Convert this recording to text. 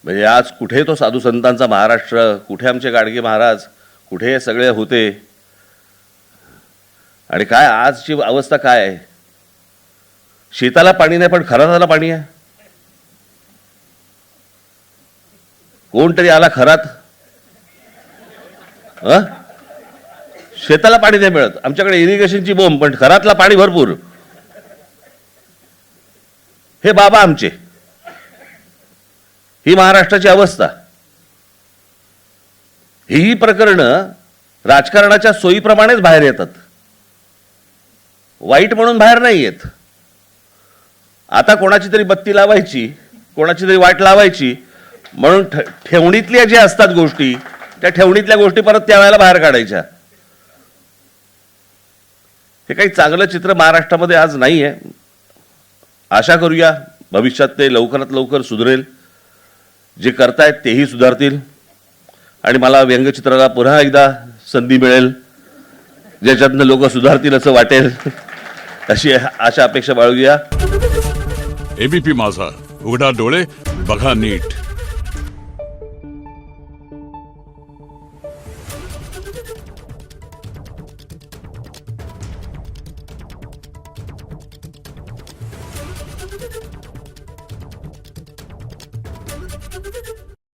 म्हणजे आज कुठे तो साधू संतांचा महाराष्ट्र, कुठे आमचे गाडगे महाराज, कुठे हे सगळे होते. आणि काय आजची अवस्था काय आहे? शेताला पाणी नाही पण खराताला पाणी आहे. कोणतरी आला खरात, शेताला पाणी नाही मिळत. आमच्याकडे इरिगेशनची बोंब, पण खरातला पाणी भरपूर. हे बाबा आमचे, ही महाराष्ट्राची अवस्था. ही प्रकरणं राजकारणाच्या सोयीप्रमाणेच बाहेर येतात, वाईट म्हणून बाहेर नाही येत. आता कोणाची तरी बत्ती लावायची, कोणाची तरी वाट लावायची म्हणून ठेवणीतल्या ज्या असतात गोष्टी, त्या ठेवणीतल्या गोष्टी परत त्यावेळेला बाहेर काढायच्या. हे काही चांगलं चित्र महाराष्ट्रामध्ये आज नाही आहे. आशा करूया भविष्यात ते लवकरात लवकर सुधरेल. जे करतायत तेही सुधारतील आणि मला व्यंगचित्राला पुन्हा एकदा संधी मिळेल ज्याच्यातनं लोक सुधारतील असं वाटेल, अशी आशा अपेक्षा बाळगूया. एबीपी माझा, उघडा डोळे बघा नीट.